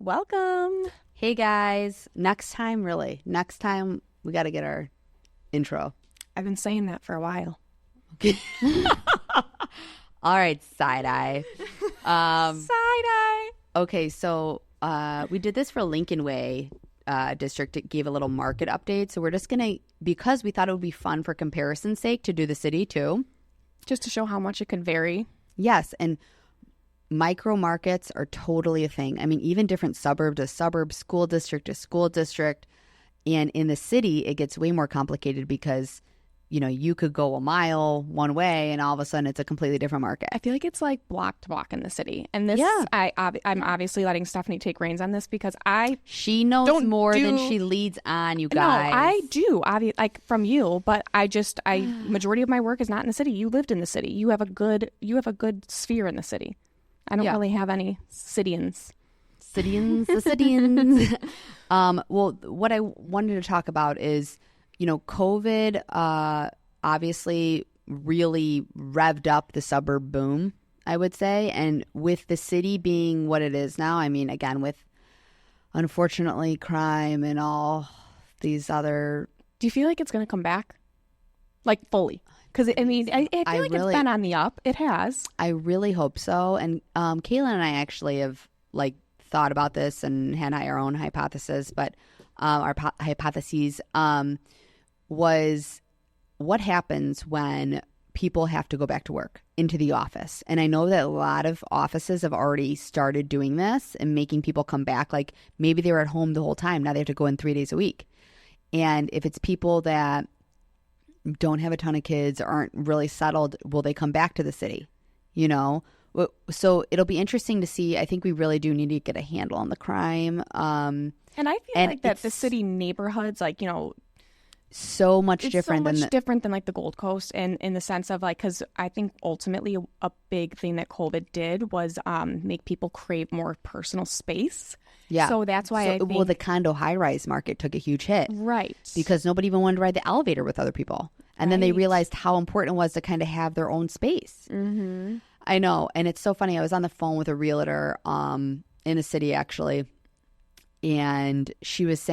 Welcome. Hey guys, next time we got to get our intro. I've been saying that for a while. All right, side eye. Side eye. Okay, so we did this for Lincoln Way district. It gave a little market update. So we're just going to, because we thought it would be fun for comparison's sake to do the city too. Just to show how much it could vary. Yes, and micro markets are totally a thing. I mean, even different suburb to suburb, school district to school district. And in the city, it gets way more complicated because, you know, you could go a mile one way and all of a sudden it's a completely different market. I feel like it's like block to block in the city. And this, Yeah. I'm obviously letting Stephanie take reins on this because She knows more than she leads on, you guys. No, I do, like from you, but majority of my work is not in the city. You lived in the city. You have a good sphere in the city. I don't really have any Cityans. The Cityans. Well, what I wanted to talk about is, you know, COVID obviously really revved up the suburb boom, I would say. And with the city being what it is now, I mean, again, with unfortunately crime and all these other... Do you feel like it's going to come back? Like fully? Because, I mean, I feel like it's been on the up. It has. I really hope so. And Kaylin and I actually have, like, thought about this and had our own hypothesis, but our hypotheses was what happens when people have to go back to work into the office. And I know that a lot of offices have already started doing this and making people come back. Like maybe they were at home the whole time. Now they have to go in 3 days a week. And if it's people that don't have a ton of kids, aren't really settled, will they come back to the city? You know? So it'll be interesting to see. I think we really do need to get a handle on the crime. And I feel like that the city neighborhoods, like, you know, so much it's different different than like the Gold Coast, and in the sense of like, because I think ultimately a big thing that COVID did was make people crave more personal space. Yeah. So that's why I think... the condo high-rise market took a huge hit. Right. Because nobody even wanted to ride the elevator with other people. And then they realized how important it was to kind of have their own space. Mm-hmm. I know. And it's so funny. I was on the phone with a realtor in a city, actually. And she was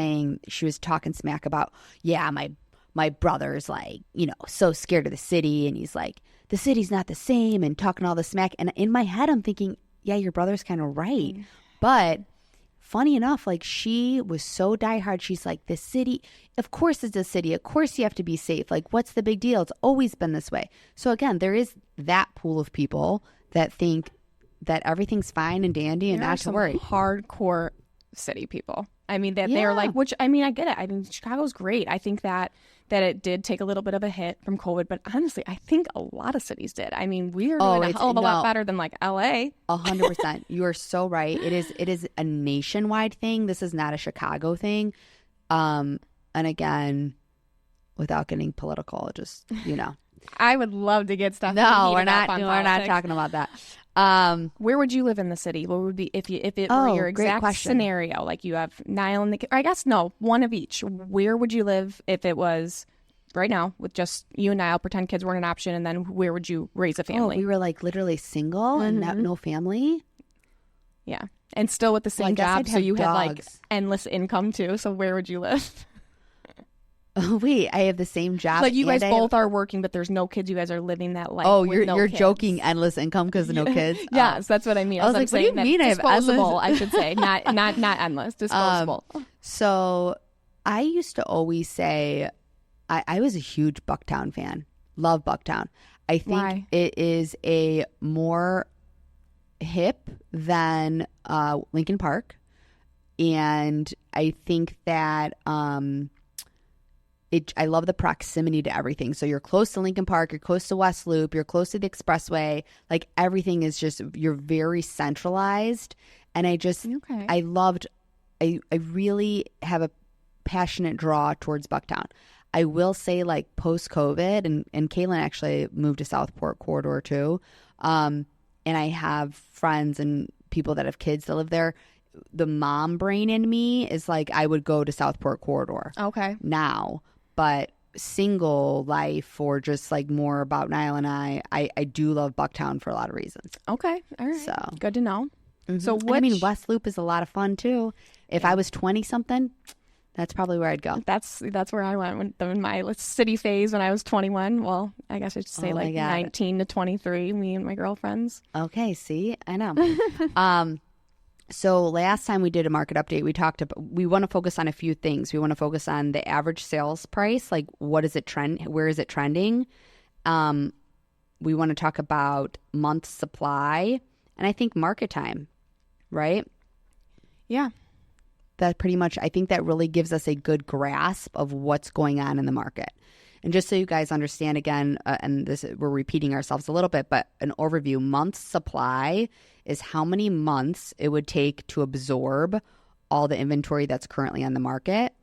talking smack about, yeah, my brother's like, you know, so scared of the city. And he's like, the city's not the same, and talking all the smack. And in my head, I'm thinking, yeah, your brother's kind of right. But funny enough, like she was so diehard. She's like, the city, of course it's a city. Of course you have to be safe. Like, what's the big deal? It's always been this way. So again, there is that pool of people that think that everything's fine and dandy and not to worry. Hardcore city people. I mean, that they're like, which, I mean, I get it. I mean, Chicago's great. I think that it did take a little bit of a hit from COVID, but honestly, I think a lot of cities did. I mean, we are doing a hell of a lot better than like LA. 100%. You are so right. It is a nationwide thing. This is not a Chicago thing. And again, without getting political, just, you know. I would love to get stuff. No, we're not talking about that. Where would you live in the city? What would be if it were your exact scenario? Like you have Niall and I guess no, one of each. Where would you live if it was right now with just you and Niall? Pretend kids weren't an option, and then where would you raise a family? Oh, we were like literally single and no family. Yeah, and still with the same job, so you had like endless income too. So where would you live? Oh, wait, I have the same job. Like you guys both are working, but there's no kids. You guys are living that life. Oh, you're joking, endless income because of no kids. Yes, that's what I mean. I was like, what do you mean? I have disposable? I should say, not endless, disposable. So I used to always say, I was a huge Bucktown fan. Love Bucktown. I think it is a more hip than Lincoln Park, and I think that I love the proximity to everything. So you're close to Lincoln Park, you're close to West Loop, you're close to the expressway. Like everything is just, you're very centralized. And I really have a passionate draw towards Bucktown. I will say, like, post-COVID, and Caitlin actually moved to Southport Corridor too. And I have friends and people that have kids that live there. The mom brain in me is like, I would go to Southport Corridor. Okay. Now. But single life, or just like more about Niall and I do love Bucktown for a lot of reasons. Okay. All right. So good to know. Mm-hmm. So I mean, West Loop is a lot of fun too. If I was 20 something, that's probably where I'd go. That's where I went in my city phase when I was 21. Well, I guess I should say 19 to 23, me and my girlfriends. Okay, see? I know. So last time we did a market update, we want to focus on a few things. We want to focus on the average sales price, like where is it trending? We want to talk about month supply, and I think market time, right? Yeah. That pretty much, I think that really gives us a good grasp of what's going on in the market. And just so you guys understand again, and we're repeating ourselves a little bit, but an overview, month supply is how many months it would take to absorb all the inventory that's currently on the market.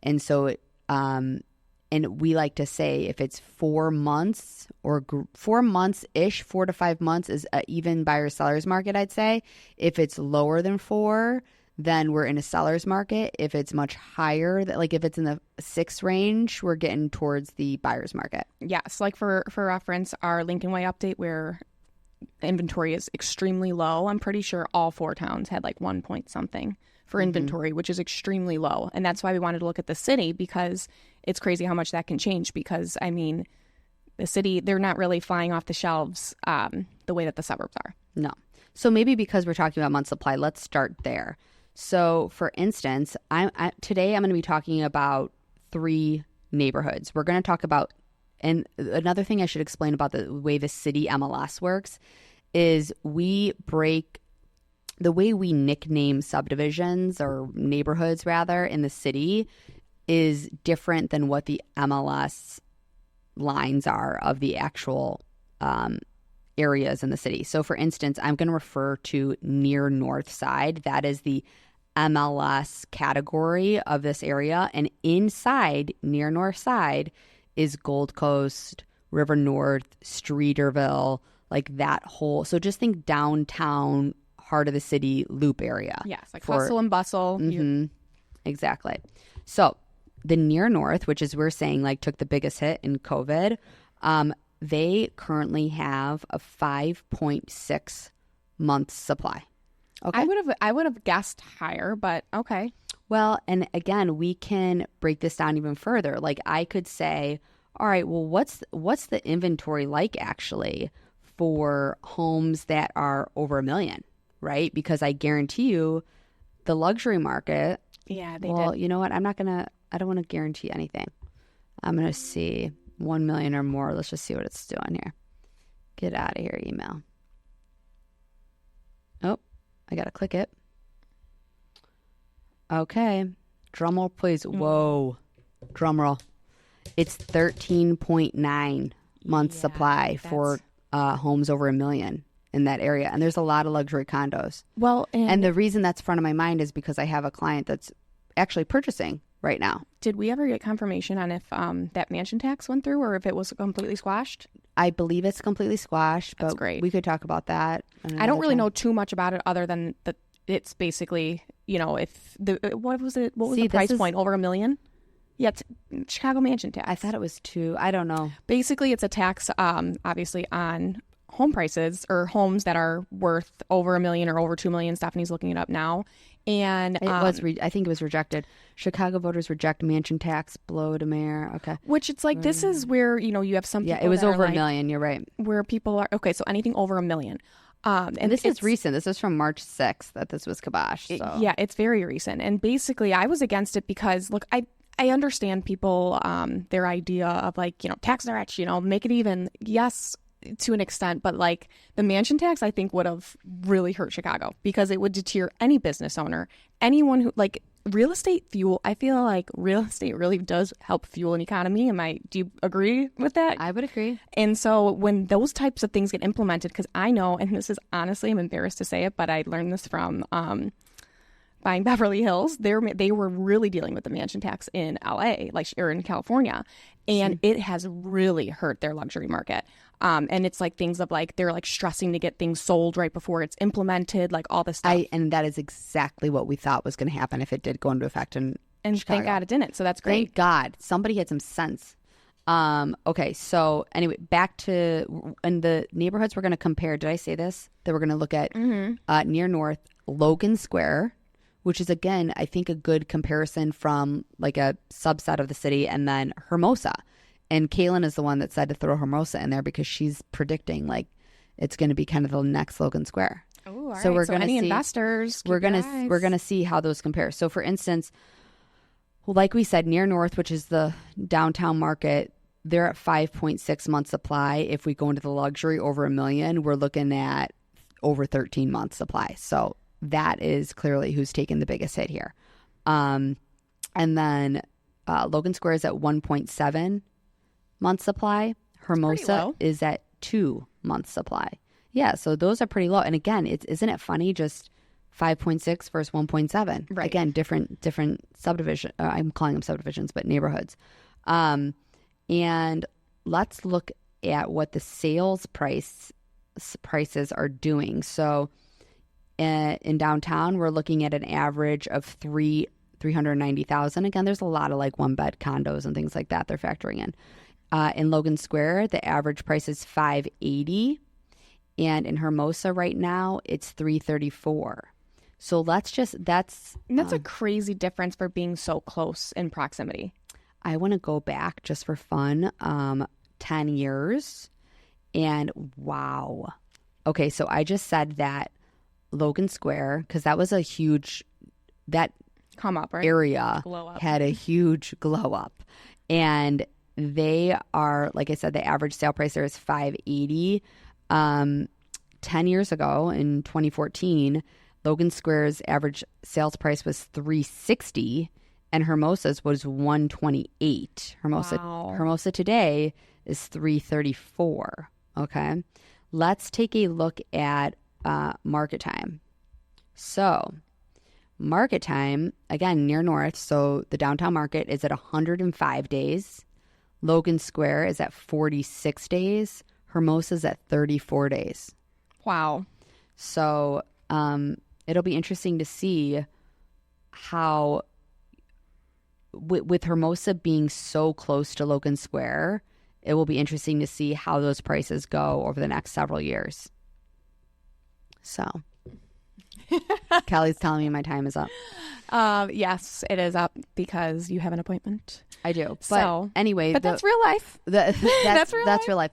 And so, and we like to say if it's 4 months or 4 months-ish, 4 to 5 months is an even buyer-seller's market, I'd say. If it's lower than 4, then we're in a seller's market. If it's much higher, like if it's in the 6 range, we're getting towards the buyer's market. Yes, like for reference, our Lincoln Way update where inventory is extremely low. I'm pretty sure all 4 towns had like 1 point something for inventory, which is extremely low. And that's why we wanted to look at the city, because it's crazy how much that can change. Because, I mean, the city, they're not really flying off the shelves the way that the suburbs are. No. So maybe because we're talking about month supply, let's start there. So, for instance, today I'm going to be talking about 3 neighborhoods. We're going to talk about, and another thing I should explain about the way the city MLS works is the way we nickname subdivisions or neighborhoods rather in the city is different than what the MLS lines are of the actual areas in the city. So, for instance, I'm going to refer to near North Side. That is the MLS category of this area, and inside near North Side is Gold Coast, River North, Streeterville, like that whole. So just think downtown, heart of the city loop area. Yes, like hustle and bustle. Mm-hmm, exactly. So the near North, which is we're saying like took the biggest hit in COVID, they currently have a 5.6 month supply. Okay. I would have guessed higher, but okay. Well, and again, we can break this down even further. Like I could say, all right, well, what's the inventory like actually for homes that are over $1 million, right? Because I guarantee you, the luxury market. Yeah, well, you know what? I don't want to guarantee anything. I'm gonna see 1 million or more. Let's just see what it's doing here. Get out of here, email. Oh. I gotta click it. Okay. Drum roll, please. Whoa. Drum roll. It's 13.9 months supply for homes over $1 million in that area. And there's a lot of luxury condos. Well, and the reason that's front of my mind is because I have a client that's actually purchasing right now. Did we ever get confirmation on if that mansion tax went through or if it was completely squashed? I believe it's completely squashed, but great. We could talk about that. I don't really know too much about it other than that it's basically, if what was the price point? Over $1 million? Yeah, it's Chicago mansion tax. I thought it was 2. I don't know. Basically, it's a tax, obviously, on home prices or homes that are worth over $1 million or over $2 million. Stephanie's looking it up now. And I think it was rejected. Chicago voters reject mansion tax, blow to mayor. Okay. Which it's like, this is where, you have some people. Yeah, it was over $1 million. You're right. Where people are, okay, so anything over $1 million. And this is recent. This is from March 6th that this was kiboshed. So. Yeah, it's very recent. And basically, I was against it because, look, I understand people, their idea of like, tax the rich, make it even. Yes, to an extent, but like the mansion tax, I think would have really hurt Chicago because it would deter any business owner, anyone who like real estate fuel. I feel like real estate really does help fuel an economy. Do you agree with that? I would agree. And so when those types of things get implemented, because I know, and this is honestly, I'm embarrassed to say it, but I learned this from buying Beverly Hills. They were really dealing with the mansion tax in LA, or in California, and it has really hurt their luxury market. And it's like things of like they're like stressing to get things sold right before it's implemented, like all this stuff. And that is exactly what we thought was going to happen if it did go into effect in Chicago. Thank God it didn't. So that's great. Thank God somebody had some sense. Okay, so anyway, back to in the neighborhoods we're going to compare. Did I say this? That we're going to look at near north, Logan Square, which is, again, I think a good comparison from like a subset of the city, and then Hermosa. And Kaylin is the one that said to throw Hermosa in there because she's predicting like it's going to be kind of the next Logan Square. Oh, all so right. we're going to see investors. We're going to see how those compare. So, for instance, like we said, near north, which is the downtown market, they're at 5.6 months supply. If we go into the luxury over $1 million, we're looking at over 13 months supply. So that is clearly who's taken the biggest hit here. And then Logan Square is at 1.7 months supply. Hermosa is at 2 months supply. Yeah, so those are pretty low. And again, isn't it funny? Just 5.6 versus 1.7. Right. Again, different subdivision. I'm calling them subdivisions, but neighborhoods. And let's look at what the sales prices are doing. So in downtown, we're looking at an average of 390,000. Again, there's a lot of like one bed condos and things like that they're factoring in. In Logan Square, the average price is 580, and in Hermosa right now it's 334. So that's a crazy difference for being so close in proximity. I want to go back just for fun, 10 years, and wow. Okay, so I just said that Logan Square, because that was a huge, that come up, right? Area glow up. Had a huge glow up. And they are, like I said, the average sale price there is 580. 10 years ago in 2014, Logan Square's average sales price was 360 and Hermosa's was 128. Hermosa today is 334. Okay. Let's take a look at market time. So market time, again, near north. So the downtown market is at 105 days. Logan Square is at 46 days. Hermosa's at 34 days. Wow. So it'll be interesting to see how, with Hermosa being so close to Logan Square, it will be interesting to see how those prices go over the next several years. So Kelly's telling me my time is up. Yes, it is up because you have an appointment. I do. But anyway, that's real life. That's real life.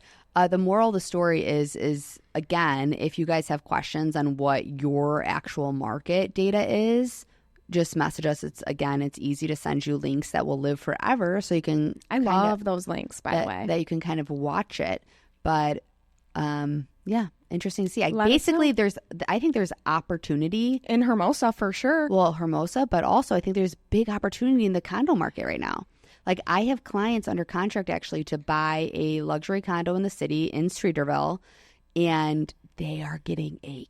The moral of the story is again, if you guys have questions on what your actual market data is, just message us. It's easy to send you links that will live forever, so you can. I love those links, by the way, that you can kind of watch it. But yeah, interesting to see. I think there's opportunity in Hermosa for sure. Well, Hermosa, but also I think there's big opportunity in the condo market right now. Like, I have clients under contract actually to buy a luxury condo in the city in Streeterville, and they are getting a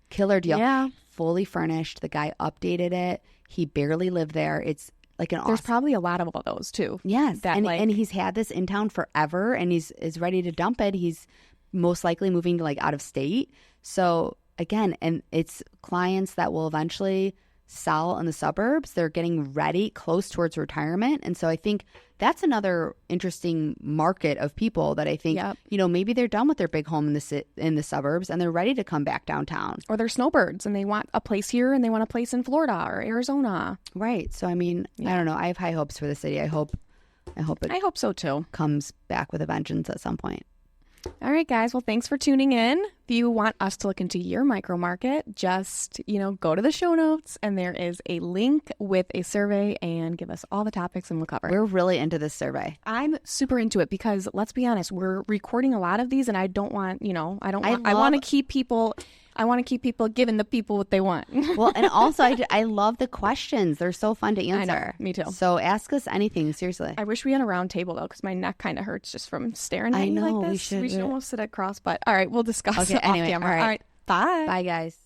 killer deal. Yeah. Fully furnished. The guy updated it. He barely lived there. It's like an There's probably a lot of those too. Yes. And he's had this in town forever, and is ready to dump it. He's most likely moving to like out of state. So again, and it's clients that will eventually sell in the suburbs. They're getting ready, close towards retirement. And so I think that's another interesting market of people that I think, maybe they're done with their big home in the suburbs and they're ready to come back downtown. Or they're snowbirds and they want a place here and they want a place in Florida or Arizona. Right. So, I mean, I don't know. I have high hopes for the city. I hope so too. Comes back with a vengeance at some point. All right, guys. Well, thanks for tuning in. If you want us to look into your micro market, just, go to the show notes and there is a link with a survey and give us all the topics and we'll cover. We're really into this survey. I'm super into it because let's be honest, we're recording a lot of these and I don't want, I want to keep people giving the people what they want. Well, and also I love the questions. They're so fun to answer. I know, me too. So ask us anything, seriously. I wish we had a round table though, because my neck kind of hurts just from staring at you like this. We should almost sit across, but all right, we'll discuss it off camera. All right. Bye. Bye, guys.